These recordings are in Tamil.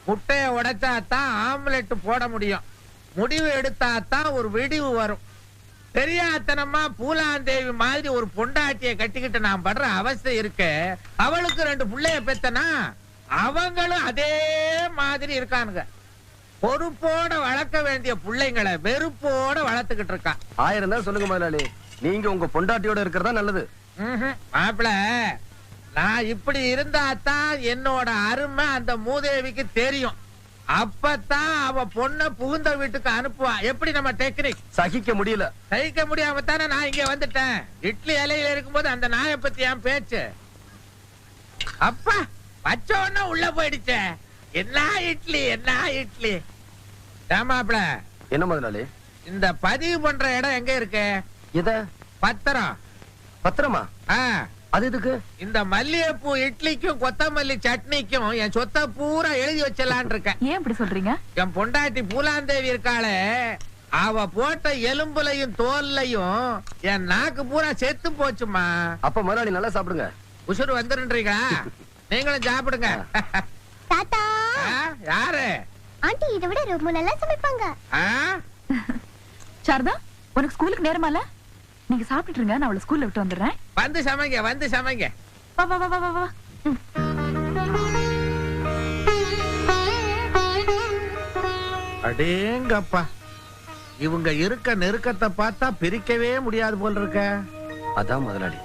முட்டைய உடைச்சாதான் ஆம்லெட் போட முடியும். முடிவு எடுத்தாதான் ஒரு வெடிவு வரும். தெரியாதனமா பூலாந்தேவி மாதிரி ஒரு பொண்டாட்டிய கட்டிக்கிட்டு நான் படுற அவஸ்தை இருக்கு. அவளுக்கு 2 பிள்ளைய பெத்தனா அவங்களும் அதே மாதிரி இருக்கானுங்க. பொறுப்போட வளர்க்க வேண்டிய பிள்ளைங்களை வெறுப்போட வளர்த்துக்கிட்டு இருக்கான். 1000 தான் சொல்லுங்க முதலாளி, நீங்க உங்க பொண்டாட்டியோட இருக்கிறதா நல்லது. மாப்பிள, நான் இப்படி இருந்தாதான் என்னோட அருமை அந்த மூதேவிக்கு தெரியும். அப்பதான் அவ பொண்ண புகுந்த வீட்டுக்கு அனுப்புவா. எப்படி நம்ம டெக்னிக் சகிக்க முடியல. சகிக்க முடியாம தானே நான் இங்க வந்துட்டேன். இட்லி இலையில இருக்கும்போது அந்த நாயை பத்தி என் பேச்சு. அப்பா வச்ச உடனே உள்ள போயிடுச்சே. என்ன இட்லி என்ன இட்லி. ஏமாப்ல, என்ன முதலாளி? இந்த பதிவு பண்ற இடம் எங்க இருக்கு? இத பத்திரம். பத்திரமா? அது எதுக்கு? இந்த மல்லிகைப்பூ இட்லிக்கும் கொத்தமல்லி சட்னிக்கும் என் சொத்தை பூரா எழுதி வச்சலான் இருக்கேன். ஏன் இப்படி சொல்றீங்க? என் பொண்டாட்டி பூலாந்தேவி இருக்காளே, அவ போட்ட எலும்புலையும் தோல்லையும் என் நாக்கு பூரா செத்து போச்சுமா. அப்ப முதலாளி நல்லா சாப்பிடுங்க. உசுறு வந்துருன்றீங்களா? நீங்களும் சாப்பிடுங்க. தாத்தா, யாரு? ஆண்டி இதை விட ரொம்ப நல்லா சமைப்பாங்க. சாரதா, உனக்கு ஸ்கூலுக்கு நேரமால? நீங்க சாப்பிட்டு இருங்க, நான் அவளை ஸ்கூல்ல விட்டு வந்துடுறேன். வந்து சமைங்க, வந்து சமைங்க. வா வா வா வா வா. அடேங்கப்பா, இவங்க இருக்க நெருக்கத்தை பார்த்தா பிரிக்கவே முடியாது போல் இருக்க. அதான் முதலாளி,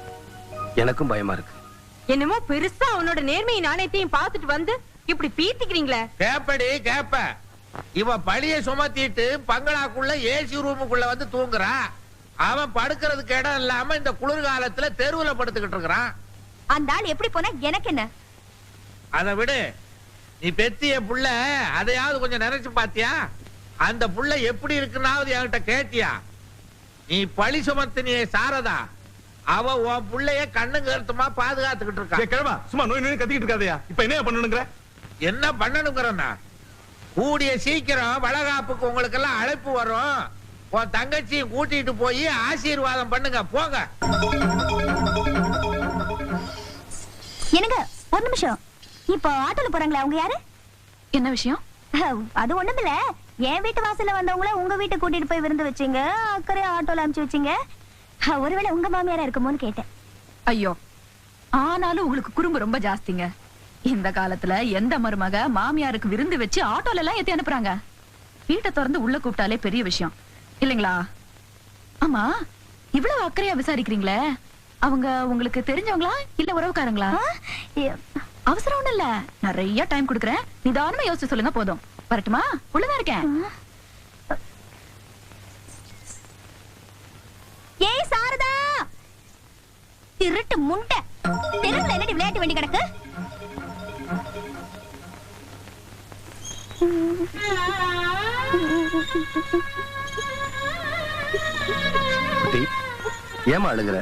எனக்கும் பயமா இருக்கு. என்னமோ பெருசா அவனோட நேர்மையை நாணயத்தையும் பார்த்துட்டு வந்து இப்படி பீத்திக்கிறீங்களே. கேப்படி கேப்ப. இவ பழிய சுமத்திட்டு பங்களாக்குள்ள ஏசி ரூமுக்குள்ள வந்து தூங்குறா. அவன் படுக்கிறதுக்கு இடம் இல்லாம இந்த குளிர்காலத்துல தெருவுல படுத்துக்கிட்டு இருக்கிறான். அந்த ஆள் எப்படி போனா எனக்கு என்ன? அதை விடு. நீ பெத்திய புள்ள அதையாவது கொஞ்சம் நினைச்சு பாத்தியா? அந்த புள்ள எப்படி இருக்குன்னாவது என்கிட்ட கேட்டியா? நீ பழி சுமத்தினியே சாரதா, அவ உன் புள்ளைய கண்ணு கருத்துமா பாதுகாத்துக்கிட்டு இருக்கா. கிழமா சும்மா நோய் நோய் கத்திக்கிட்டு இருக்காதயா. இப்ப என்ன பண்ணணுங்கிற? என்ன பண்ணணுங்கிறன்னா, கூடிய சீக்கிரம் வளகாப்புக்கு உங்களுக்கு எல்லாம் அழைப்பு வரும். உன் தங்கச்சியும் கூட்டிட்டு போய் ஆசீர்வாதம் பண்ணுங்க. போங்க. என்னங்க ஒரு நிமிஷம். இப்போ ஆட்டோல போறாங்களா, அவங்க யாரு? என்ன விஷயம்? அது ஒண்ணுமில்ல, என் வீட்டு வாசல்ல வந்தவங்கள உங்க வீட்டுக்கு கூட்டிட்டு போய் விருந்து வச்சீங்க, அக்கறை ஆட்டோல அனுப்பிச்சு வச்சீங்க. ஒருவேளை உங்க மாமியாரா இருக்குமோன்னு கேட்டேன். ஐயோ, ஆனாலும் உங்களுக்கு குறும்பு ரொம்ப ஜாஸ்திங்க. இந்த காலத்துல எந்த மருமக மாமியாருக்கு விருந்து வச்சு ஆட்டோல எல்லாம் ஏத்தி அனுப்புறாங்க? வீட்டை திறந்து உள்ள கூப்பிட்டாலே பெரிய விஷயம் இல்லைங்களா? ஆமா, இவ்வளவு அக்கறையா விசாரிக்கிறீங்களே, அவங்க உங்களுக்கு தெரிஞ்சவங்களா இல்ல உறவுக்காரங்களா? அவசரம் ஒண்ணு இல்ல, நிறைய டைம் கொடுக்கறேன், நிதானமா யோசிச்சு சொல்லுங்க. போதும், வரட்டுமா? உள்ளதான் இருக்கேன். ஏய் சாரதா, திருட்டு முண்டை, தெருவுல என்னடி விளையாட்டு வண்டி கிடக்கு? ஏமா அழுகுற?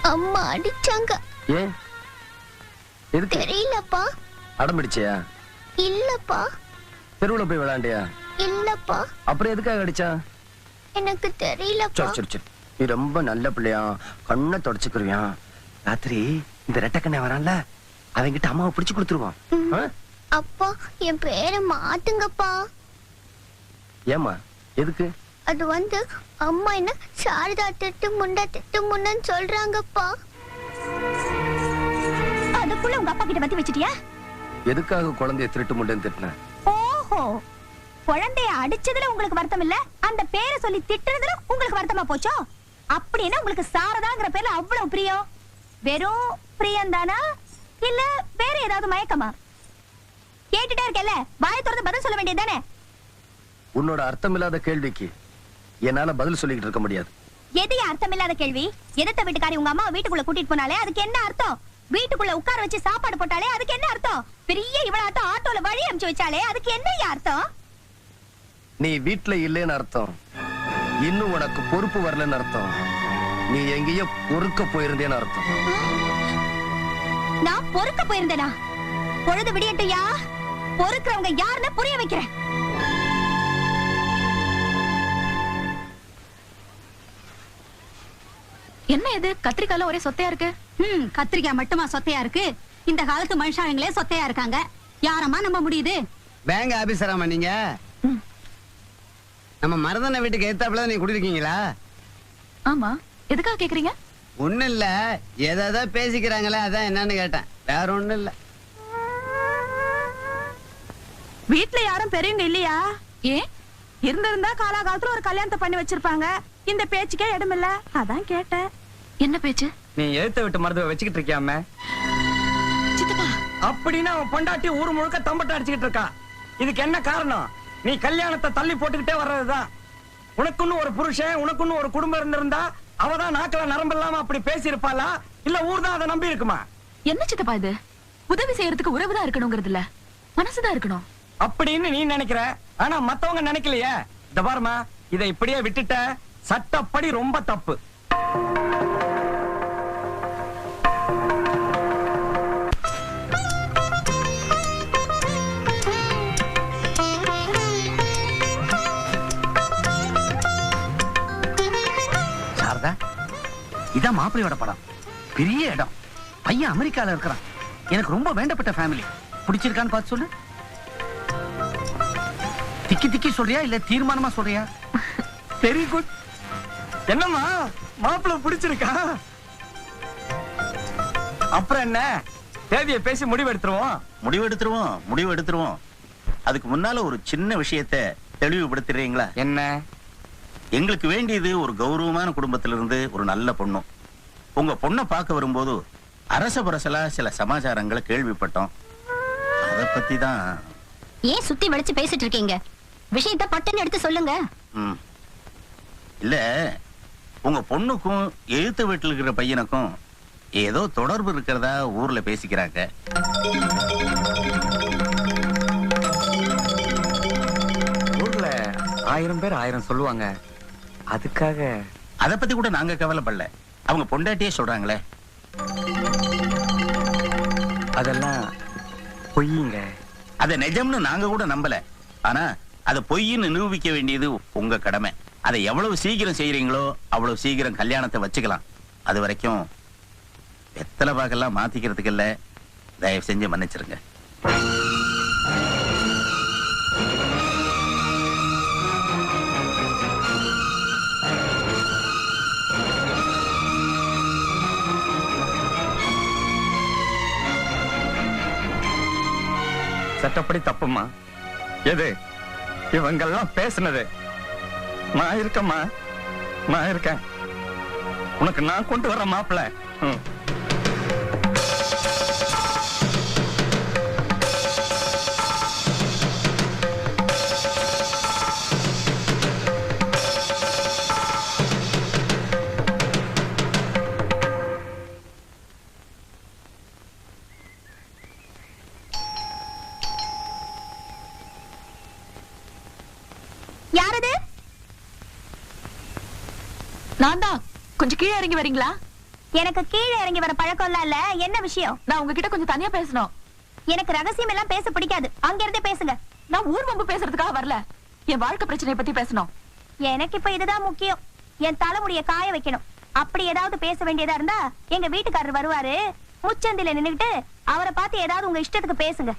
அம்மா அடிச்சாங்க. ஏன்? எதுக்கு? தெரியலப்பா. அடம்பிடிச்சியா? இல்லப்பா. தெருவுல போய் விளையாண்டியா? இல்லப்பா. அப்புறம் எதுக்காக அடிச்சா? எனக்கு தெரியலப்பா. சரி சரி சரி, நீ ரொம்ப நல்ல பிள்ளையா, கண்ணை தொடச்சுக்கிறியா. ராத்திரி இந்த ரெட்டக்கண்ணை வரான்ல, அவங்கிட்ட அம்மாவை பிடிச்சு கொடுத்துருவான். அப்பா, என் பேரை மாத்துங்கப்பா. ஏமா எதுக்கு? அது வந்து அம்மா என்ன சாரதா திட்டு முண்டன்னு சொல்றாங்கப்பா. அதுக்குள்ள உங்க அப்பா கிட்ட பத்தி வச்சிட்டியா? எதுக்காக குழந்தைய திருட்டு முண்டன்னு திட்டின? ஓஹோ, குழந்தைய அடிச்சதுல உங்களுக்கு வருத்தம் இல்ல, அந்த பேரை சொல்லி திட்டுறதுல உங்களுக்கு வருத்தமா போச்சோ? அப்படின்னா உங்களுக்கு சாரதாங்கிற பேர்ல அவ்வளவு பிரியம். வெறும் பிரியம் தானா இல்ல வேற ஏதாவது மயக்கமா? கேட்டுட்டே இருக்கல, வாயை திறந்து பதில் சொல்ல வேண்டியதானே? உன்னோட அர்த்தமில்லாத கேள்விக்கு என்னால பதில் சொல்லிக்கிட்டு இருக்க முடியாது. எது அர்த்தமில்லாத கேள்வி? எதிர்த்த வீட்டுக்காரி உங்க அம்மா வீட்டுக்குள்ள கூட்டிட்டு போனாலே அதுக்கு என்ன அர்த்தம்? வீட்டுக்குள்ள உட்கார வச்சு சாப்பாடு போட்டாலே அதுக்கு என்ன அர்த்தம்? பெரிய இவளாட்டம் ஆட்டோல வழி அனுப்பிச்சு வச்சாலே அதுக்கு என்ன அர்த்தம்? நீ வீட்டுல இல்லைன்னு அர்த்தம், இன்னும் உனக்கு பொறுப்பு வரலன்னு அர்த்தம், நீ எங்கேயோ பொறுக்க போயிருந்தேன்னு அர்த்தம். நான் பொறுக்க போயிருந்தேனா? பொழுது விடியட்டுயா, பொறுக்கிறவங்க யாருன்னு புரிய வைக்கிறேன். என்ன இது, கத்திரிக்கால ஒரே சொத்தையா இருக்கு? கத்திரிக்காய் மட்டுமா சொத்தையா இருக்கு? இந்த காலத்து மனுஷாங்களே சொத்தையா இருக்காங்க. யாரம்மா நம்ப முடியுது? பேங்க் ஆபீசராமா நீங்க? நம்ம மருதன வீட்டுக்கு எத்தாப்புல நீங்க குடியிருக்கீங்களா? ஆமா, எதுக்காக கேக்குறீங்க? ஒண்ணும் இல்ல, ஏதாவது பேசிக்கிறாங்களே அதான் என்னன்னு கேட்டேன், வேற ஒண்ணும் இல்ல. வீட்ல யாரும் பெரியவங்க இல்லையா? ஏன்? இருந்திருந்தா காலாகாலத்துல ஒரு கல்யாணத்தை பண்ணி வச்சிருப்பாங்க. இந்த பேச்சுக்கே இடம் இல்ல, அதான் கேட்டேன். என்ன பேச்சு? நீ எழுத்த விட்டு மருத்துவ வச்சுக்கிட்டு இருக்கியாம சித்தப்பா, அப்படின்னு அவன் பொண்டாட்டி ஊர் முழுக்க தம்பட்ட அடிச்சுக்கிட்டு இருக்கா. இதுக்கு என்ன காரணம்? நீ கல்யாணத்தை தள்ளி போட்டுக்கிட்டே வர்றதுதான். உனக்குன்னு ஒரு புருஷன், உனக்குன்னு ஒரு குடும்பம் இருந்திருந்தா அவதான் நாக்குல நரம்பு இல்லாம அப்படி பேசி இருப்பாளா, இல்ல ஊர் தான் அதை நம்பி இருக்குமா? என்ன சித்தப்பா இது? உதவி செய்யறதுக்கு உறவுதான் இருக்கணுங்கிறது இல்ல, மனசுதான் இருக்கணும் அப்படின்னு நீ நினைக்கிற, ஆனா மத்தவங்க நினைக்கலையே. இந்த பாருமா, இதை இப்படியே விட்டுட்ட சட்டப்படி ரொம்ப தப்பு. சாரதா, இதான் மாப்பிள்ளையோட படம். பெரிய இடம், பையன் அமெரிக்கால இருக்கிறான். எனக்கு ரொம்ப வேண்டப்பட்ட ஃபேமிலி. பிடிச்சிருக்கான்னு பார்த்து சொல்லு. திக்கி திக்கி சொல்றியா இல்ல தீர்மானமா சொல்றியா? Very good. என்னம்மா, மாப்பிள்ளை பிடிச்சிருக்கா? அப்புறம் என்ன, தேதியை பேசி முடிவெடுத்துருவோம். முடிவெடுத்துருவோம். அதுக்கு முன்னால ஒரு சின்ன விஷயத்தை தெளிவுபடுத்துறீங்களா? என்ன? எங்களுக்கு வேண்டியது ஒரு கௌரவமான குடும்பத்திலிருந்து ஒரு நல்ல பொண்ணு. உங்க பொண்ணை பார்க்க வரும்போது அரச பரசலா சில சமாச்சாரங்களை கேள்விப்பட்டோம். அத பத்தி தான். ஏன் சுத்தி வளைச்சு பேசிட்டு இருக்கீங்க? விஷயத்தை பட்டுன்னு எடுத்து சொல்லுங்க. இல்ல, உங்க பொண்ணுக்கும் எழுத்து வீட்டில் இருக்கிற பையனுக்கும் ஏதோ தொடர்பு இருக்கிறதா ஊர்ல பேசிக்கிறாங்க. ஊர்ல 1000 பேர் 1000 சொல்லுவாங்க. அதுக்காக அத பத்தி கூட நாங்க கவலைப்படல. அவங்க பொண்டாட்டியே சொல்றாங்களே. அதெல்லாம் பொய்யுங்க. அத நிஜம்னு நாங்க கூட நம்பல. ஆனா அத பொய்ன்னு நிரூபிக்க வேண்டியது உங்க கடமை. அதை எவ்வளவு சீக்கிரம் செய்யறீங்களோ அவ்வளவு சீக்கிரம் கல்யாணத்தை வச்சுக்கலாம். அது வரைக்கும் வெத்தலை பாக்கெல்லாம் மாத்திக்கிறதுக்கு இல்ல, தயவு செஞ்சு மன்னிச்சிருங்க. சட்டப்படி தப்புமா. எது இவங்கெல்லாம் பேசுனது? நான் இருக்கம்மா, நான் இருக்கேன். உனக்கு நான் கொண்டு வர மாப்பிள்ள. யாரது? நான் தான். கொஞ்சம் கீழே இறங்கி வரீங்களா? எனக்கு கீழே இறங்கி வர பழக்கம் இல்ல. என்ன விஷயம்? நான் உங்ககிட்ட கொஞ்சம் தனியா பேசணும். எனக்கு ரகசியம் எல்லாம் பேச பிடிக்காது. அங்க இருந்தே பேசுங்க. நான் ஊர் வம்பு பேசுறதுக்காக வரல, என் வாழ்க்கை பிரச்சனையை பத்தி பேசணும். எனக்கு இப்ப இதுதான் முக்கியம். என் தலைமுடிய காய வைக்கணும். அப்படி ஏதாவது பேச வேண்டியதா இருந்தா எங்க வீட்டுக்காரர் வருவாரு. முச்சந்தில நின்னுகிட்டு அவரை பார்த்து ஏதாவது உங்க இஷ்டத்துக்கு பேசுங்க.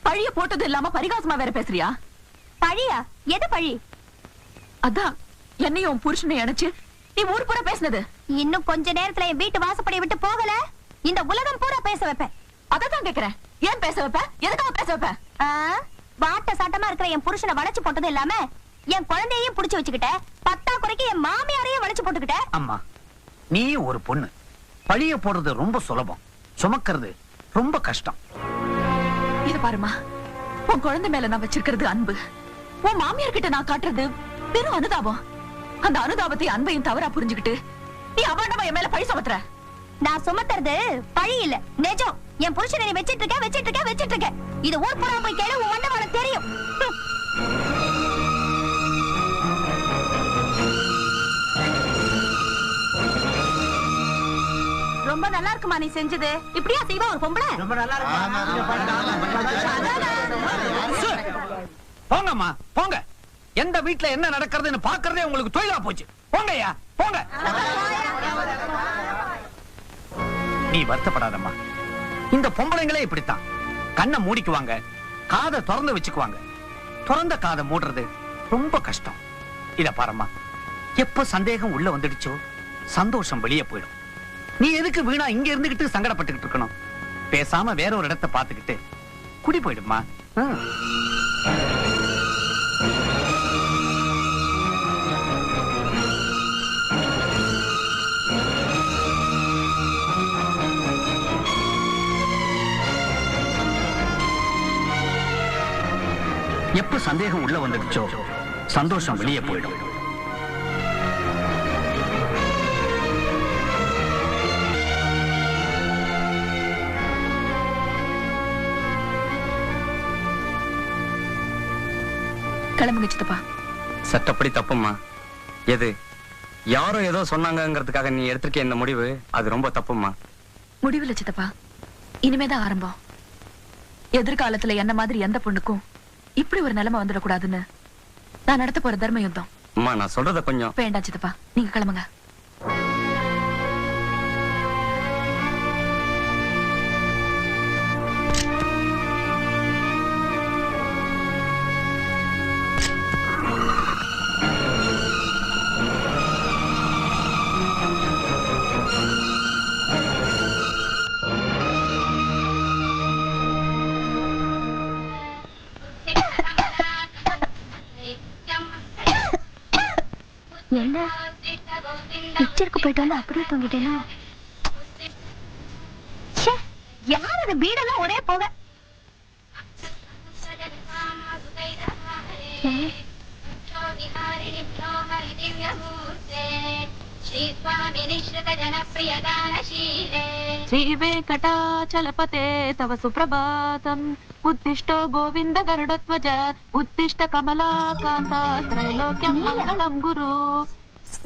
பழிய போட்டது இல்லாம பரிகாசமா வேற பேசுறியா? பழியா? எது பழி? அதான் என்னையும் உன் புருஷனை இணைச்சு நீ ஊர் பூரா பேசுனது. இன்னும் கொஞ்ச நேரத்துல என் வீட்டு வாசப்படியை விட்டு போகல, இந்த உலகம் பூரா பேச வைப்பேன். அததான் கேக்குறேன், ஏன் பேச வைப்ப? எதுக்காக பேச வைப்ப? வாட்ட சாட்டமா இருக்கிற என் புருஷனை வளைச்சு போட்டது இல்லாம என் குழந்தையையும் புடிச்சு வச்சுக்கிட்ட, 10 குறைக்கு என் மாமியாரையும் வளைச்சு போட்டுக்கிட்ட. அம்மா, நீ ஒரு பொண்ணு. பழிய போடுறது ரொம்ப சுலபம், சுமக்கிறது ரொம்ப கஷ்டம். இது பாருமா, உன் குழந்தை மேல நான் வச்சிருக்கிறது அன்பு. உன் மாமியார் கிட்ட நான் காட்டுறது வெறும் அனுதாபம். அந்த அனுதாபத்தை அன்பையும் தவறா புரிஞ்சுக்கிட்டு நீ அபாண்டமா என் மேல பழி சுமத்துற. நான் சுமத்துறது பழி இல்ல, நிஜம். என் புருஷனை வச்சிட்டு இருக்க. இது ஊர் பூரா போய் கேளு, உன் வண்ணமான தெரியும். ரொம்ப நல்லா இருக்குமா நீ செஞ்சது? இப்படியா செய்வா ஒரு பொம்பளை? ரொம்ப நல்லா போங்கம்மா போங்க. எந்த வீட்டுல என்ன நடக்கிறதுன்னு பாக்குறதே உங்களுக்கு தொழிலா போச்சு. போங்கய்யா போங்க. நீ வருத்தப்படாதம்மா. இந்த பொம்பளைங்களே இப்படித்தான். கண்ணை மூடிக்குவாங்க, காதை திறந்து வச்சுக்குவாங்க. திறந்த காதை மூடுறது ரொம்ப கஷ்டம். இத பாரம்மா, எப்ப சந்தேகம் உள்ள வந்துடுச்சோ சந்தோஷம் வெளியே போயிடும். நீ எதுக்கு வீணா இங்க இருந்துகிட்டு சங்கடப்பட்டுக்கிட்டு இருக்கணும்? பேசாம வேற ஒரு இடத்தை பார்த்துக்கிட்டு குடி போயிடுமா. எப்ப சந்தேகம் உள்ள வந்துடுச்சோ சந்தோஷம் வெளியே போயிடும். கிளம்புங்க சித்தப்பா. சட்டப்படி தப்புமா. எது யாரோ ஏதோ சொன்னாங்கிறதுக்காக நீ எடுத்திருக்க இந்த முடிவு அது ரொம்ப தப்புமா. முடிவில்லை சித்தப்பா, இனிமேதான் ஆரம்பம். எதிர்காலத்துல என்ன மாதிரி எந்த பொண்ணுக்கும் இப்படி ஒரு நிலைமை வந்துடக்கூடாதுன்னு நான் நடத்த போற தர்ம யுத்தம். அம்மா நான் சொல்றத கொஞ்சம். வேண்டாம் சித்தப்பா, நீங்க கிளம்புங்க. என்ன பிக்சருக்கு போயிட்டு வந்து அப்படியே தூங்கிட்டேனா? யார் அது? வீடெல்லாம் ஒரே போக. శ్రీ వెంకటాచలపతే తవ సుప్రభాతం ఉత్తిష్టో గోవింద గరుడధ్వజ ఉత్తిష్ట కమలాకాంత త్రైలోక్యం మంగళం గురు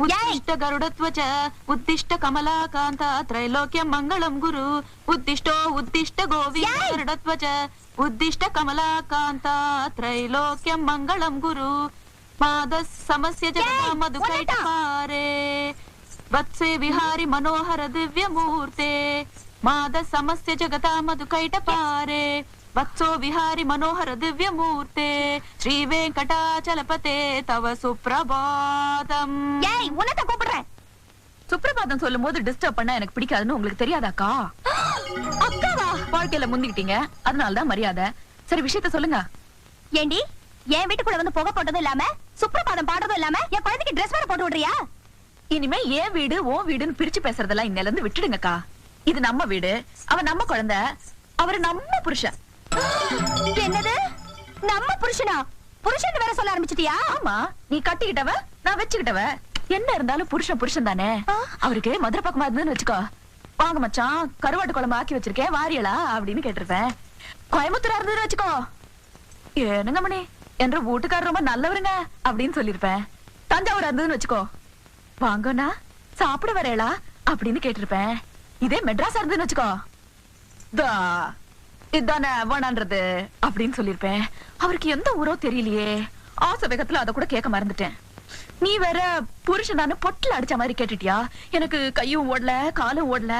ఉత్తిష్ట గరుడధ్వజ ఉత్తిష్ట కమలాకాంత త్రైలోక్యం మంగళం గురు ఉత్తిష్టో ఉత్తిష్ట గోవింద గరుడధ్వజ ఉత్తిష్ట కమలాకాంత త్రైలోక్యం మంగళం గురు మాద సమస్య జగత మధుకైటపారే వత్సే విహారి మనోహర దివ్యమూర్తే మాద సమస్య జగత మధుకైటపారే వత్సో విహారి మనోహర దివ్యమూర్తే శ్రీ వెంకటాచలపతే తవ சுப்ரபாதம். ஏய் உனக்கு கூப்பிடுறேன். சுப்ரபாதம் சொல்லும் போது டிஸ்டர்ப் பண்ணா எனக்கு பிடிக்காதுன்னு உங்களுக்கு தெரியாதாக்கா? அக்காவா? வாழ்க்கையில முந்திக்கிட்டீங்க, அதனாலதான் மரியாதை. சரி விஷயத்த சொல்லுங்க. ஏண்டி என் வீட்டுக்குள்ள வந்து புகை போட்டதும் இல்லாம சுப்ரபாதம் பாடுறதும் இல்லாம என் குழந்தைக்கு ட்ரெஸ் வேற போட்டு விடுறியா? இனிமே ஏன் வீடு ஓ வீடுன்னு பிரிச்சு பேசுறதெல்லாம் இன்னையில இருந்து விட்டுடுங்கக்கா. இது நம்ம வீடு, அவ நம்ம குழந்தை, அவரு நம்ம புருஷன். என்னது நம்ம புருஷனா? புருஷன் வேற சொல்ல ஆரம்பிச்சிட்டியா? ஆமா, நீ கட்டிக்கிட்டவ நான் வச்சுக்கிட்டவ. என்ன இருந்தாலும் புருஷன் புருஷன் தானே. அவருக்கு மதுரை பக்கமா இருந்ததுன்னு வச்சுக்கோ, வாங்க மச்சான் கருவாட்டு குழம்பு ஆக்கி வச்சிருக்கேன் வாரியலா அப்படின்னு கேட்டிருப்பேன். கோயம்புத்தூரா இருந்ததுன்னு வச்சுக்கோ, ஏனுங்க மணி என்ற வீட்டுக்காரர் ரொம்ப நல்லவருங்க அப்படின்னு சொல்லிருப்பேன். தஞ்சாவூர் இருந்ததுன்னு வச்சுக்கோ, வாங்கண்ணா சாப்பிட வரேளா அப்படின்னு கேட்டிருப்பேன். இதே மெட்ராஸ் இருந்ததுன்னு வச்சுக்கோ, இதானே வேணான்றது அப்படின்னு சொல்லிருப்பேன். அவருக்கு எந்த ஊரோ தெரியலையே, ஆசை வேகத்துல அத கூட கேட்க மறந்துட்டேன். நீ வேற புருஷனானு பொட்டுல அடிச்ச மாதிரி கேட்டுட்டியா? எனக்கு கையும் ஓடல காலும் ஓடல.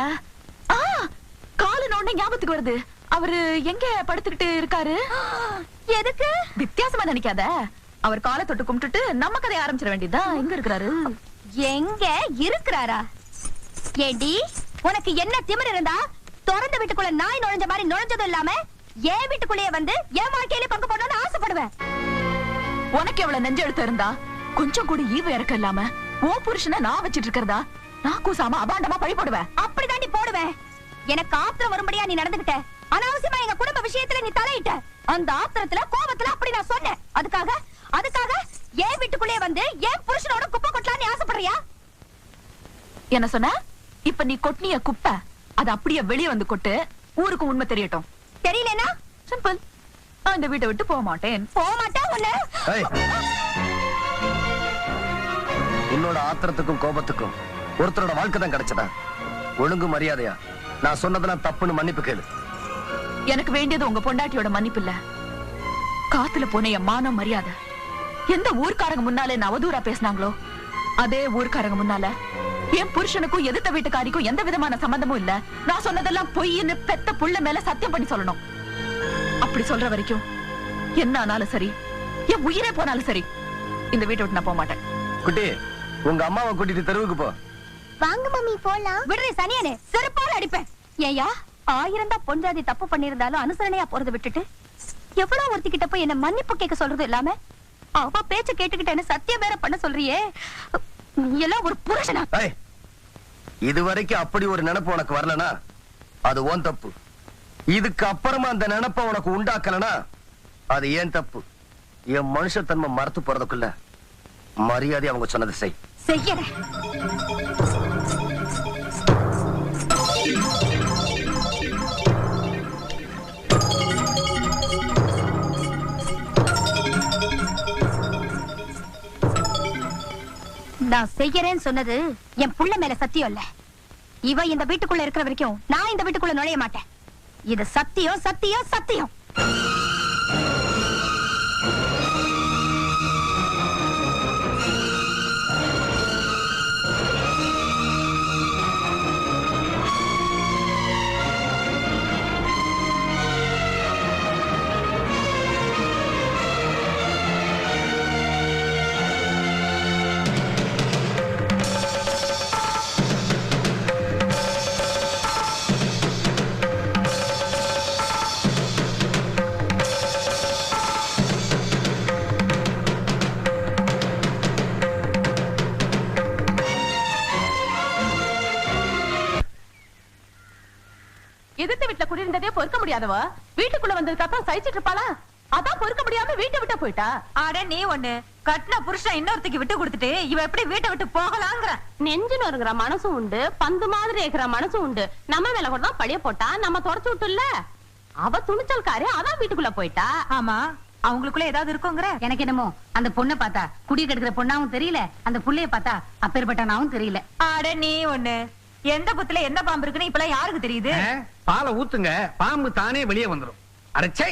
காலு நோண்ட ஞாபகத்துக்கு வருது. அவரு எங்க படுத்துக்கிட்டு இருக்காரு? எதுக்கு? வித்தியாசமா நினைக்காத. அவர் காலை தொட்டு கும்பிட்டுட்டு நம்ம கதையை ஆரம்பிச்சிட வேண்டியதுதான். எங்க இருக்கிறாரு? எங்க இருக்கிறாரா? ஏண்டி உனக்கு என்ன திமிரு இருந்தா திறந்த வீட்டுக்குள்ள நாய் நுழைஞ்ச மாதிரி நுழைஞ்சதும் இல்லாம என் வீட்டுக்குள்ளேயே வந்து என் வாழ்க்கையில பங்கு போடணும்னு ஆசைப்படுவேன். உனக்கு எவ்வளவு நெஞ்செழுத்து இருந்தா கொஞ்சம் கூட ஈவ இறக்க இல்லாம ஓ புருஷனை நான் வச்சிட்டு இருக்கிறதா நான் கூசாம அபாண்டமா பழி போடுவேன். அப்படிதாண்டி போடுவேன். எனக்கு ஆத்திரம் வரும்படியா நீ நடந்துகிட்ட. அனாவசியமா எங்க குடும்ப விஷயத்துல நீ தலையிட்ட. அந்த ஆத்திரத்துல கோபத்துல அப்படி நான் சொன்னேன். அதுக்காக என் வீட்டுக்குள்ளேயே வந்து என் புருஷனோட குப்பை கொட்டலான்னு ஆசைப்படுறியா? என்ன சொன்ன? இப்ப நீ கொட்டினிய குப்பை அது அப்படியே வெளியே வந்து கொட்டு, ஊருக்கு உண்மை தெரியட்டும். தெரியலனா சிம்பிள், நான் இந்த வீட்டை விட்டு போக மாட்டேன். போக மாட்டேன். உன்னோட ஆத்திரத்துக்கும் கோபத்துக்கும் ஒருத்தரோட வாழ்க்கை தான் கிடைச்சதா? ஒழுங்கு மரியாதையா நான் சொன்னதெல்லாம் தப்புன்னு மன்னிப்பு கேளு. எனக்கு வேண்டியது உங்க பொண்டாட்டியோட மன்னிப்பு இல்ல, காத்துல போன என் மானம் மரியாதை. எந்த ஊர்க்காரங்க முன்னாலே நான் அவதூறா பேசினாங்களோ அதே ஊர்க்காரங்க முன்னால என் புருஷனுக்கும் எதிர்த்த வீட்டுக்காரிக்கும் எந்த விதமான சம்பந்தமும் இல்ல, நான் சொன்னதெல்லாம் பொய்ன்னு பெத்த புள்ள மேல சத்தியம் பண்ணி சொல்லணும். அப்படி சொல்ற வரைக்கும் என்ன ஆனாலும் சரி, என் உயிரே போனாலும் சரி, இந்த வீட்டை விட்டு நான் போக மாட்டேன். குட்டி, உங்க அம்மாவை கூட்டிட்டு தெருவுக்கு போ. வாங்க மம்மி போலாம். விடுறே சனியனே, செருப்பால அடிப்பேன். ஏயா 1000 தான் பொஞ்சாதி தப்பு பண்ணிருந்தாலும் அனுசரணையா போறதை விட்டுட்டு எவ்வளவு ஒருத்திக்கிட்ட போய் என்ன மன்னிப்பு கேட்க சொல்றது இல்லாம அவ பேச்ச கேட்டுக்கிட்டேன்னு சத்தியம் வேற பண்ண சொல்றியே. நீ எல்லாம் ஒரு புருஷனா? இதுவரைக்கும் அப்படி ஒரு நினைப்பு உனக்கு வரலனா அது உன் தப்பு. இதுக்கு அப்புறமா அந்த நினைப்ப உனக்கு உண்டாக்கலனா அது ஏன் தப்பு. என் மனுஷத்தன்மை மறத்து போறதுக்குள்ள மரியாதை அவங்க சொன்னதை செய்யற. நான் செய்யறேன்னு சொன்னது என் புள்ள மேல சத்தியம் இல்ல. இவ இந்த வீட்டுக்குள்ள இருக்கிற வரைக்கும் நான் இந்த வீட்டுக்குள்ள நுழைய மாட்டேன். இது சத்தியம் சத்தியம் சத்தியம். எதிர்த்து வீட்டுல குடியிருந்ததே பொறுக்க முடியாதவ வீட்டுக்குள்ள வந்ததுக்கு அப்புறம் சகிச்சிட்டு இருப்பாளா? அதான் பொறுக்க முடியாம வீட்டை விட்டு போயிட்டா. அட நீ ஒண்ணு கட்டின புருஷன் இன்னொருத்தைக்கு விட்டு கொடுத்துட்டு இவ எப்படி வீட்டை விட்டு போகலாங்கிற? நெஞ்சுன்னு இருக்கிற மனசும் உண்டு, பந்து மாதிரி இருக்கிற மனசும் உண்டு. நம்ம மேல கூட தான் பழிய போட்டா, நம்ம தொடச்சு விட்டுல. அவ துணிச்சல்காரு, அதான் வீட்டுக்குள்ள போயிட்டா. ஆமா, அவங்களுக்குள்ள ஏதாவது இருக்குங்கிற? எனக்கு என்னமோ அந்த பொண்ணை பார்த்தா குடி கெடுக்கிற பொண்ணாவும் தெரியல, அந்த புள்ளைய பார்த்தா அப்பேற்பட்டனாவும் தெரியல. அட நீ ஒண்ணு, எந்த புத்துல என்ன பாம்பு இருக்குன்னு இப்பெல்லாம் யாருக்கு தெரியுது? பாலை ஊத்துங்க, பாம்பு தானே வெளியே வந்துடும். அரைச்சை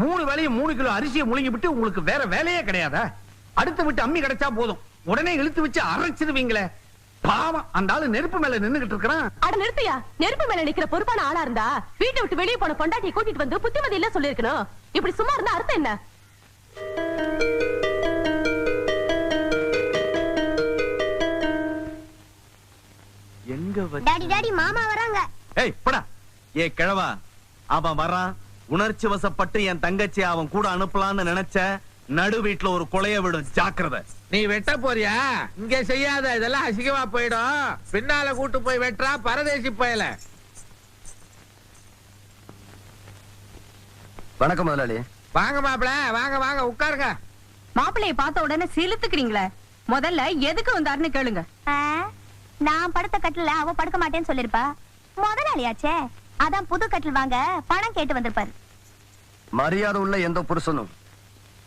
3 வேளையும் 3 கிலோ அரிசியை முழுங்கி விட்டு உங்களுக்கு வேற வேலையே கிடையாதா? அடுத்த விட்டு அம்மி கிடைச்சா போதும், உடனே இழுத்து வச்சு அரைச்சிருவீங்களே. பாவம், அந்த ஆளு நெருப்பு மேல நின்னுகிட்டு இருக்கிறான். அட நிறுத்தியா, நெருப்பு மேல நிக்கிற பொறுப்பான ஆளா இருந்தா வீட்டை விட்டு வெளியே போன பொண்டாட்டியை கூட்டிட்டு வந்து புத்திமதி இல்ல சொல்லிருக்கணும். இப்படி சும்மா இருந்தா அர்த்தம் என்ன? டாடி டாடி மாமா வராங்க. ஏய் போடா. ஏ கிழவா, அவன் வரான். உணர்ச்சி வசப்பட்டு என் தங்கச்சி அவன் கூட அனுப்பலாம்னு நினைச்ச, நடு வீட்டுல ஒரு கொலைய விடும், ஜாக்கிரதை. நீ வெட்ட போறியா? இங்க செய்யாத, இதெல்லாம் அசிங்கமா போயிடும். பின்னால கூட்டு போய் வெட்டா பரதேசி போயல. வணக்கம் முதலாளி. வாங்க மாப்பிள, வாங்க வாங்க உட்காருங்க. மாப்பிள்ளைய பார்த்த உடனே சிலுத்துக்கிறீங்களே, முதல்ல எதுக்கு வந்தாருன்னு கேளுங்க. நான் படுத்த கட்டில அவ படுக்க மாட்டேன்னு சொல்லிருப்பா. முதலாளியாச்சே, அதான் புது கட்டில் வாங்க பணம் கேட்டு வந்திருப்பாரு. மரியாதை உள்ள எந்த புருஷனும்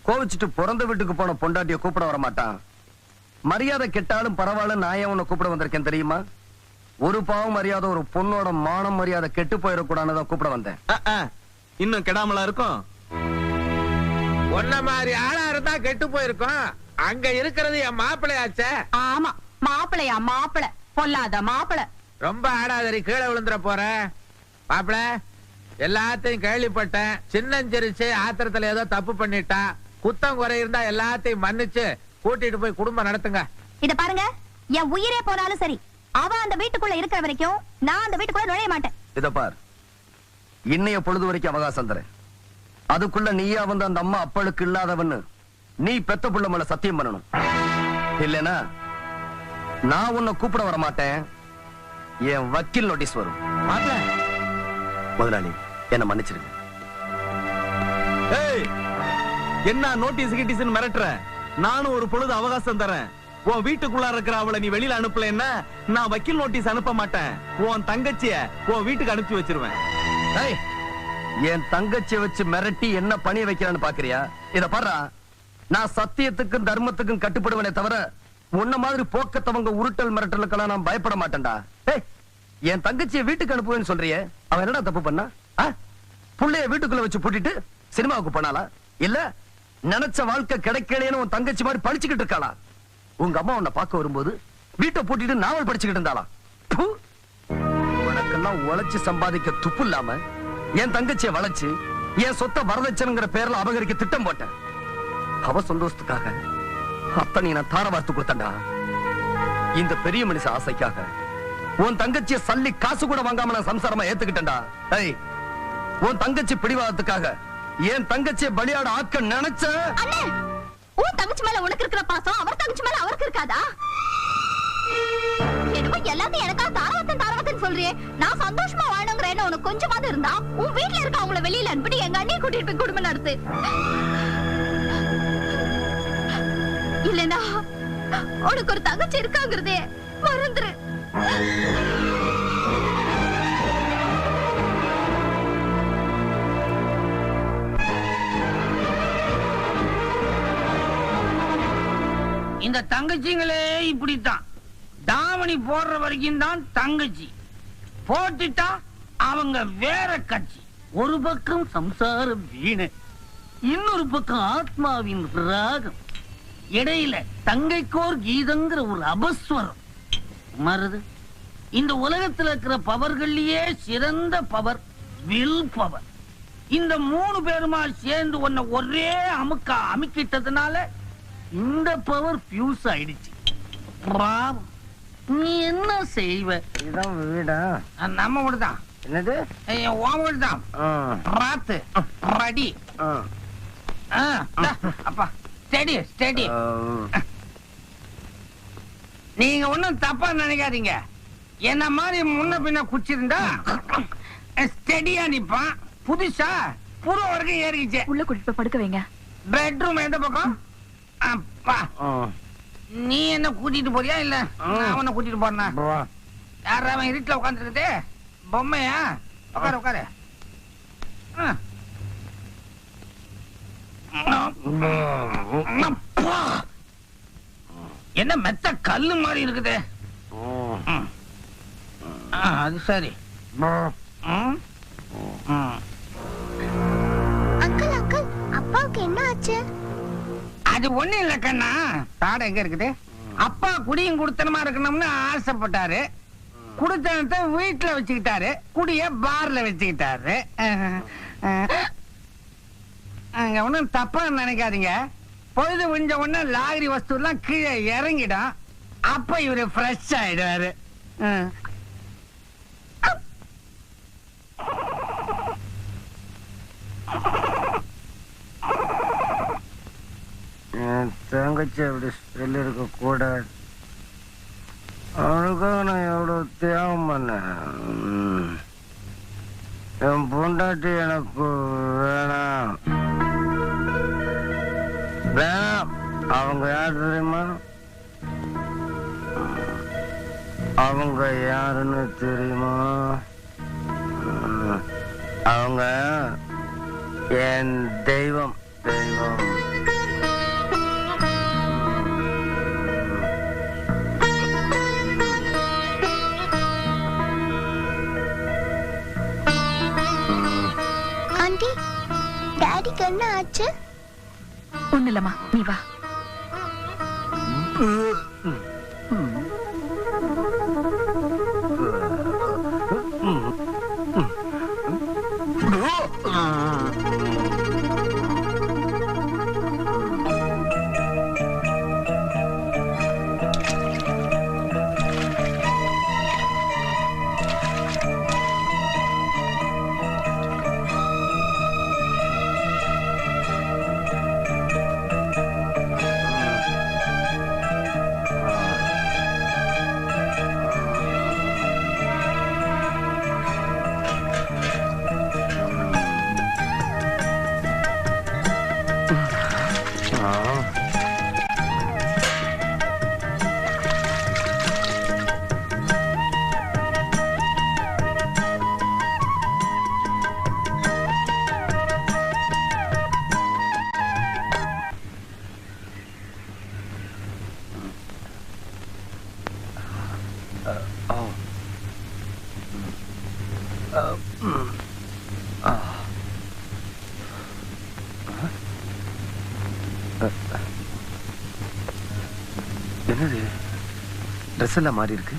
கோவிச்சுட்டு பிறந்த வீட்டுக்கு போன பொண்டாட்டிய கூப்பிட வர மாட்டான். மரியாதை கெட்டாலும் பரவாயில்ல, நான் ஏன் உன்னை கூப்பிட வந்திருக்கேன் தெரியுமா? ஒரு பாவம் மரியாதை ஒரு பொண்ணோட மானம் மரியாதை கெட்டு போயிடக்கூடாதுதான் கூப்பிட வந்தேன். இன்னும் கெடாமலா இருக்கும். ஒன்ன மாதிரி ஆளா இருந்தா கெட்டு போயிருக்கும். அங்க இருக்கிறது என் மாப்பிள்ளையாச்சே. ஆமா, மாப்பிள்ளையா மாப்பிள்ள, பொல்லாத மாப்பிள்ள. ரொம்ப ஆடாதரி, கீழே விழுந்துற போற. மாப்பிள, எல்லாத்தையும் கேள்விப்பட்டேன். சின்னஞ்சிரிச்சு ஆத்திரத்துல ஏதோ தப்பு பண்ணிட்டா. குத்தம் குறை இருந்தா எல்லாத்தையும் மன்னிச்சு கூட்டிட்டு போய் குடும்பம் நடத்துங்க. இத பாருங்க, என் உயிரே போனாலும் சரி, அவ அந்த வீட்டுக்குள்ள இருக்கிற வரைக்கும் நான் அந்த வீட்டுக்குள்ள நுழைய மாட்டேன். இத பார், இன்னைய பொழுது வரைக்கும் அவகாசம் தரேன். அதுக்குள்ள நீயா வந்து அந்த அம்மா அப்பளுக்கு இல்லாதவன்னு நீ பெத்த புள்ள மேல சத்தியம் பண்ணணும். இல்லனா நான் உன்னை கூப்பிட வர மாட்டேன். என் வக்கீல் நோட்டீஸ் வரும். முதலாளி, என்ன மன்னிச்சிருங்க. என்ன நோட்டீஸ் கிட்டீஸ்னு மிரட்டுற? நானும் ஒரு பொழுது அவகாசம் தரேன். உன் வீட்டுக்குள்ள இருக்கிற அவளை நீ வெளியில அனுப்பலன்னா நான் வக்கீல் நோட்டீஸ் அனுப்ப மாட்டேன். உன் தங்கச்சிய உன் வீட்டுக்கு அனுப்பி வச்சிருவேன். என் தங்கச்சியை வச்சு மிரட்டி என்ன பணிய வைக்கிறான்னு பாக்குறியா? இத பாரு, நான் சத்தியத்துக்கும் தர்மத்துக்கும் கட்டுப்படுவனே தவிர உன்ன மாதிரி போக்கத்தவங்க உருட்டல் மிரட்டலுக்கெல்லாம் நான் பயப்பட மாட்டேன்டா. என் தங்கச்சியை வீட்டுக்கு அனுப்புவேன்னு சொல்றியே, அவன் என்னடா தப்பு பண்ணா? புள்ளைய வீட்டுக்குள்ள வச்சு பூட்டிட்டு சினிமாவுக்கு போனாலா? இல்ல நினைச்ச வாழ்க்கை கிடைக்கலைன்னு உன் தங்கச்சி மாதிரி படிச்சுக்கிட்டு இருக்காளா? உங்க அம்மா உன்னை பார்க்க வரும்போது வீட்டை பூட்டிட்டு நாவல் படிச்சுக்கிட்டு இருந்தாளா? உனக்கெல்லாம் உழைச்சு சம்பாதிக்க துப்பு இல்லாம என் தங்கச்சியை வளைச்சு என் சொத்தை வரதட்சணைங்கிற பேர்ல அபகரிக்க திட்டம் போட்டேன். அவ சந்தோஷத்துக்காக அத்தனை நான் தார வார்த்து கொடுத்தேன்டா. இந்த பெரிய மனுஷ ஆசைக்காக உன் தங்கச்சிய சல்லி காசு கூட வாங்காம நான் சம்சாரமா ஏத்துக்கிட்டேன்டா. ஏய், உன் தங்கச்சி பிடிவாதத்துக்காக என் தங்கச்சிய பலியாட ஆக்க நினைச்ச. உன் தங்கச்சி மேல உனக்கு இருக்கிற பாசம் அவர் தங்கச்சி மேல அவருக்கு இருக்காதா? என்னமோ எல்லாத்தையும் எனக்கா தாரவத்தன் சொல்றியே. நான் சந்தோஷமா வாழணுங்கிற என்ன உனக்கு கொஞ்சமாவது இருந்தா உன் வீட்டுல இருக்க அவங்கள வெளியில அனுப்பிட்டு எங்க அண்ணியை கூட்டிட்டு போய் குடும்பம் நடத்து. இல்லனா உனக்கு ஒரு தங்கச்சி இருக்காங்கிறதே மறந்துரு. இந்த தங்கச்சிங்களே இப்படித்தான். தாவணி போடுற வரைக்கும் தான் தங்கச்சி, போட்டுட்டா அவங்க வேற கட்சி. ஒரு பக்கம் சம்சார வீணை, இன்னொரு பக்கம் ஆத்மாவின் ராகம், இடையில தங்கைக்கோர் கீதங்கிற ஒரு அபஸ்வரம் மருது. இந்த உலகத்துல இருக்கிற பவர்கள்லயே சிறந்த பவர் வில் பவர். இந்த 3 பேருமா சேர்ந்து ஒன்ன ஒரே அமுக்கிட்டதுனால இந்த பவர் பியூஸ் ஆயிடுச்சு. நீ என்ன செய்வ? இதான் வீடா? நம்ம வீடுதான். என்னது? உன் வீடுதான். ராத்து படி. அப்பா ஸ்டெடி ஸ்டெடி. நீங்க ஒண்ணும் தப்பா நினைக்காதீங்க. என்ன மாதிரி முன்ன பின்ன குச்சிருந்தா ஸ்டெடியா நிப்பான். புதுசா புது வரைக்கும் ஏறிக்கிச்சு. உள்ள கூட்டிட்டு படுக்க வைங்க. பெட்ரூம் எந்த பக்கம்? அப்பா நீ என்ன கூட்டிட்டு போறியா இல்ல அவனை கூட்டிட்டு போறனா? யார அவன் இருட்டுல உட்காந்துருக்குது? பொம்மையா? உட்காரு உட்காரு. என்ன மெத்த கல்லு மாதிரி இருக்குது. அது சரி. அங்கிள் அங்கிள் அப்பாவுக்கு என்ன ஆச்சு? அது ஒண்ணு இல்ல கண்ணா. தாடை எங்க இருக்குது? அப்பா குடியும் குடுத்தனமா இருக்கணும்னு ஆசைப்பட்டாரு. குடுத்தனத்தை வீட்டுல வச்சுக்கிட்டாரு, குடிய பார்ல வச்சுக்கிட்டாரு. ஒண்ணும் தப்பா நினைக்காதீங்க. பொழுது விஞ்ச உடனே லாகரி வஸ்து எல்லாம் கீழே இறங்கிடும். அப்ப இவரு ஃப்ரெஷ் ஆயிடுவாரு. தங்கச்சி அப்படி ஸ்பெல் இருக்க கூட அவனுக்காக நான் எவ்வளவு தியாகம் பண்ணேன். என் பொண்டாட்டி எனக்கு வேணாம் வேணாம். அவங்க யார் தெரியுமா? அவங்க யாருன்னு தெரியுமா? அவங்க என் தெய்வம். தெய்வம். ஆண்டி, டாடிக்கு என்ன ஆச்சு? ஒண்ணு இல்லம்மா, நீ வா. என்னது ட்ரெஸ் எல்லாம் மாறி இருக்கு?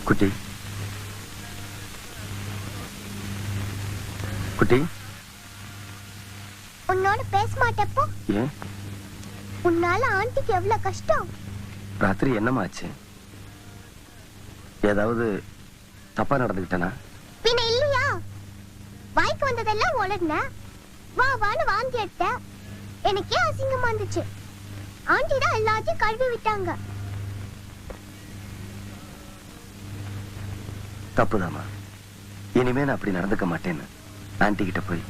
குட்டி குட்டி உன்னோட பேச மாட்டப்போ ஏன் உன்னால ஆண்டிக்கு எவ்வளவு கஷ்டம். ராத்திரி என்னமாச்சு? ஏதாவது தப்பா நடந்துக்கிட்டனா? பின்ன இல்லையா? வாய்க்கு வந்ததெல்லாம் உளர்ன, வா வான்னு வாந்தி எடுத்த. எனக்கே அசிங்கமா இருந்துச்சு. ஆண்டி தான் எல்லாத்தையும் கழுவி விட்டாங்க. தப்புதாமா. இனிமே நான் அப்படி நடந்துக்க மாட்டேன்னு ஆன்டி கிட்ட போய்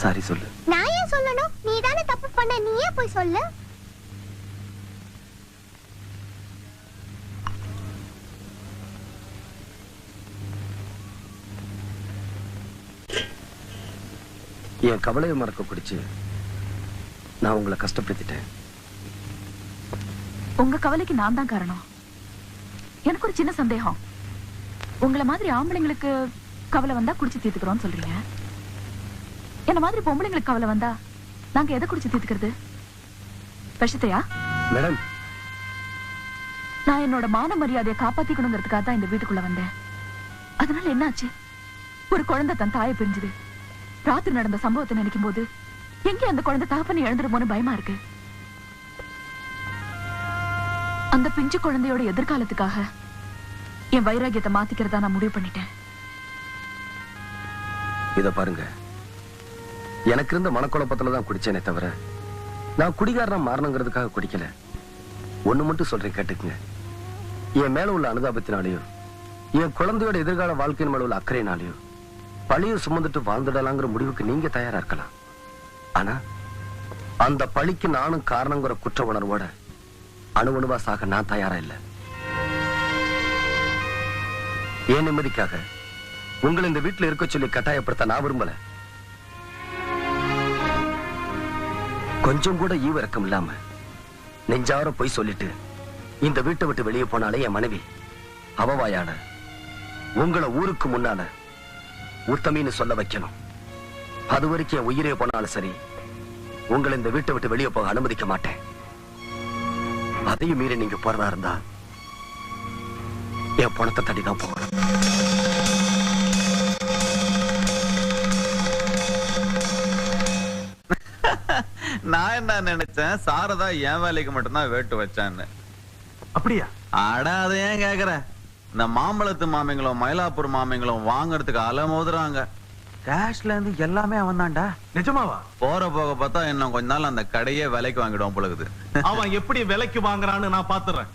சாரி சொல்லு. நான் ஏன் சொல்லணும்? நீ தானே தப்பு பண்ண, நீயே போய் சொல்லு. என் கவலையை மறக்க குடிச்சு நான் உங்களை கஷ்டப்படுத்திட்டேன். உங்க கவலைக்கு நான் தான் காரணம். எனக்கு ஒரு சின்ன சந்தேகம். உங்களை மாதிரி ஆம்பளைங்களுக்கு கவலை வந்தா குடிச்சு தீர்த்துக்கிறோம்னு சொல்றீங்க. என்ன மாதிரி பொம்பளைங்களுக்கு கவலை வந்தா நாங்க எதை குடிச்சு தீர்த்துக்கிறது? விஷத்தையா? மேடம், நான் என்னோட மான மரியாதையை காப்பாத்திக்கணுங்கிறதுக்காக தான் இந்த வீட்டுக்குள்ள வந்தேன். அதனால என்னாச்சு? ஒரு குழந்தை தன் தாயை பிரிஞ்சுது. ராத்திரி நடந்த சம்பவத்தை நினைக்கும் போது எங்கே அந்த குழந்தை தகப்பனை இழந்துருமோன்னு பயமா இருக்கு. அந்த பிஞ்சு குழந்தையோட எதிர்காலத்துக்காக என் வைராகியத்தை மாத்திக்கிறதா நான் முடிவு பண்ணிட்டேன். இத பாருங்க, எனக்கு இருந்த மனக்குழப்பத்துலதான் குடிச்சேனே தவிர நான் குடிகாரனா மாறணுங்கிறதுக்காக குடிக்கல. ஒண்ணு மட்டும் சொல்றேன், கேட்டுக்குங்க. என் மேல உள்ள அனுதாபத்தினாலேயோ என் குழந்தையோட எதிர்கால வாழ்க்கையின் மேல உள்ள அக்கறையினாலேயோ பழிய சுமந்துட்டு வாழ்ந்துடலாங்கிற முடிவுக்கு நீங்க தயாரா இருக்கலாம். ஆனா அந்த பழிக்கு நானும் காரணங்கிற குற்ற உணர்வோட அணுவணுவா சாக நான் தயாரா இல்ல. என் நிம்மதிக்காக உங்களை இந்த வீட்டுல இருக்க சொல்லி கட்டாயப்படுத்த நான் விரும்பல. கொஞ்சம் கூட ஈவிரக்கம் இல்லாம நெஞ்சார போய் சொல்லிட்டு இந்த வீட்டை விட்டு வெளியே போனாலே என் மனைவி அவவாயான உங்களை ஊருக்கு முன்னால உத்தமின்னு சொல்ல வைக்கணும். அது வரைக்கும் என் உயிரே போனாலும் சரி, உங்களை இந்த வீட்டை விட்டு வெளியே போக அனுமதிக்க மாட்டேன். அதையும் மீறி நீங்க போறதா இருந்தா என் பணத்தை தட்டிதான் போகணும். நான் என்ன நினைச்சேன், சாரதா என் வேலைக்கு மட்டும்தான் வேட்டு வச்சான்னு. அப்படியா? அட அதை ஏன் கேக்குற? இந்த மாம்பழத்து மாமிங்களும் மயிலாப்பூர் மாமிங்களும் வாங்கறதுக்கு அலமோதுறாங்க. கேஷ்ல இருந்து எல்லாமே அவன் தான்டா. நிஜமாவா? போற போக பார்த்தா இன்னும் கொஞ்ச நாள் அந்த கடையே விலைக்கு வாங்கிடுவான் பொழுது. அவன் எப்படி விலைக்கு வாங்குறான்னு நான் பாத்துறேன்.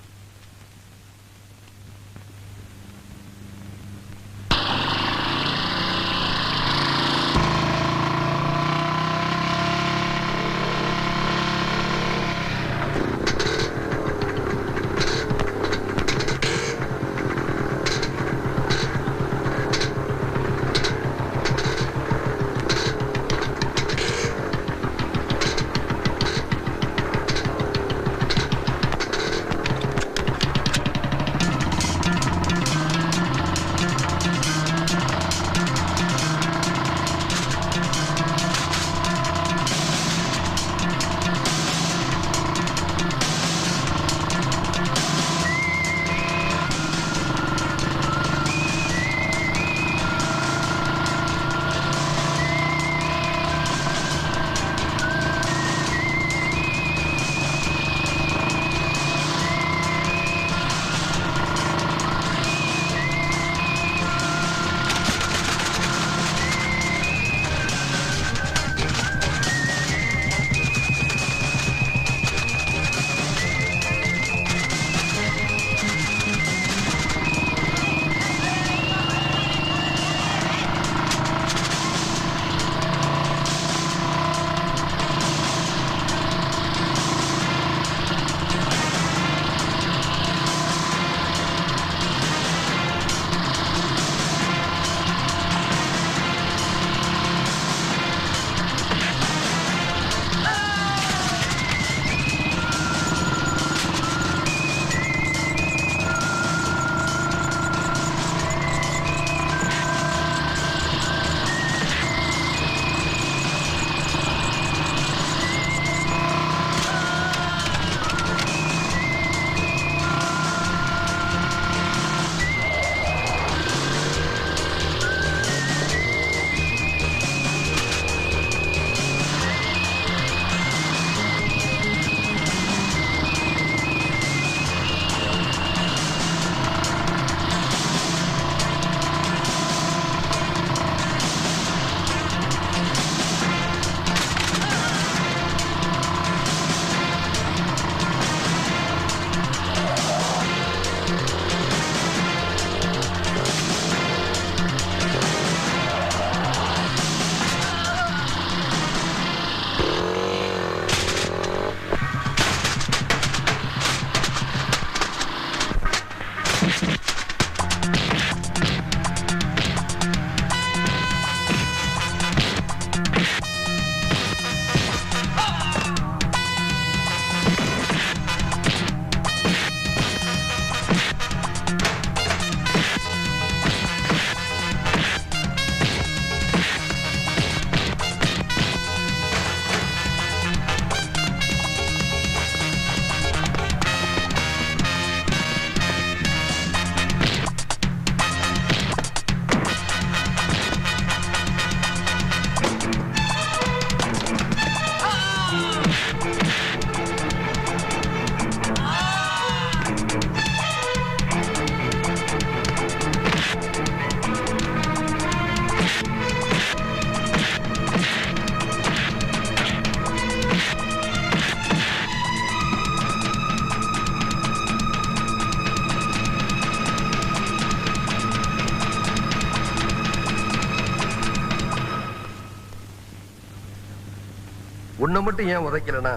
உன்னை மட்டும் ஏன் உதைக்கலனா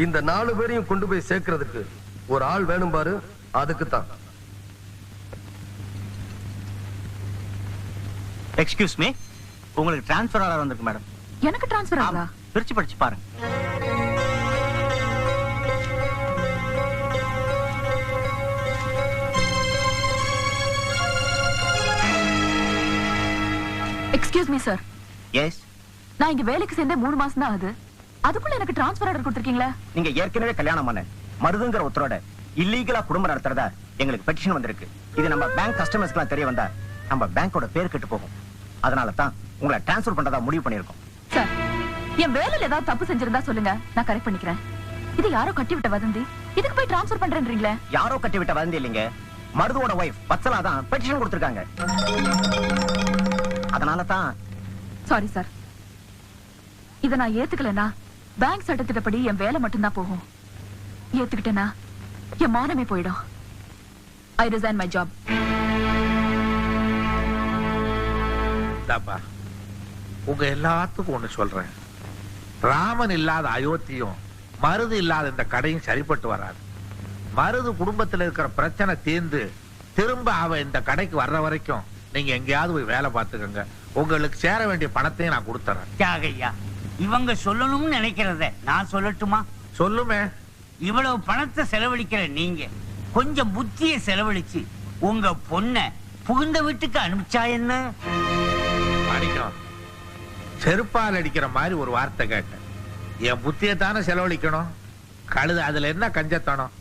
இந்த 4 பேரையும் கொண்டு போய் சேர்க்கிறதுக்கு ஒரு ஆள் வேணும் பாரு. அதுக்கு தான். எக்ஸ்கியூஸ் மீ, உங்களுக்கு டிரான்ஸ்ஃபர் ஆர்டர் வந்திருக்கு மேடம். எனக்கு டிரான்ஸ்ஃபர் ஆகுதா? பிரிச்சு படிச்சு பாருங்க. Excuse me sir. எஸ். நான் இங்க வேலைக்கு சேர்ந்தே 3 மாசம் தான் ஆகுது. அதுக்குள்ள எனக்கு டிரான்ஸ்ஃபர் ஆர்டர் கொடுத்திருக்கீங்களா? நீங்க ஏற்கனவே கல்யாணம் பண்ண மருதுங்கிற உத்தரோட இல்லீகலா குடும்பம் நடத்துறதா எங்களுக்கு பெட்டிஷன் வந்திருக்கு. இது நம்ம பேங்க் கஸ்டமர்ஸ்க்குலாம் தெரிய வந்தா நம்ம பேங்கோட பேர் கெட்டு போகும். அதனால தான் உங்களை டிரான்ஸ்ஃபர் பண்றதா முடிவு பண்ணிருக்கோம். சார், என் வேலையில ஏதாவது தப்பு செஞ்சிருந்தா சொல்லுங்க, நான் கரெக்ட் பண்ணிக்கிறேன். இது யாரோ கட்டி விட்ட வதந்தி. இதுக்கு போய் டிரான்ஸ்ஃபர் பண்றேன்றீங்களே? யாரோ கட்டி விட்ட வதந்தி இல்லைங்க. மருதுவோட வைஃப் வத்சலா தான் பெட்டிஷன் கொடுத்திருக்காங்க. அதனால தான். Sorry sir. இத நான் ஏத்துக்கலனா பேங்க் சட்டத்திட்டப்படி என் வேலை மட்டும்தான் போகும். ஏத்துக்கிட்டேனா என் மானமே போயிடும். ஐ ரிசைன் மை ஜாப். உங்க எல்லாத்துக்கும் ஒண்ணு சொல்றேன். ராமன் இல்லாத அயோத்தியும் மருது இல்லாத இந்த கடையும் சரிப்பட்டு வராது. மருது குடும்பத்துல இருக்கிற பிரச்சனை தீர்ந்து திரும்ப அவ இந்த கடைக்கு வர்ற வரைக்கும் நீங்க எங்கேயாவது போய் வேலை பார்த்துக்கங்க. உங்களுக்கு சேர வேண்டிய பணத்தையும் நான் கொடுத்துறேன். தியாகையா, இவங்க சொல்லணும்னு நினைக்கிறத நான் சொல்லட்டுமா? சொல்லுமே. இவ்வளவு பணத்தை செலவழிக்கிற நீங்க கொஞ்சம் புத்தியை செலவழிச்சு உங்க பொண்ண புகுந்த வீட்டுக்கு அனுப்பிச்சா என்ன? மாணிக்கம், செருப்பால் அடிக்கிற மாதிரி ஒரு வார்த்தை கேட்டேன். என் புத்தியை தானே செலவழிக்கணும். கழுது அதுல என்ன கஞ்சத்தனம்?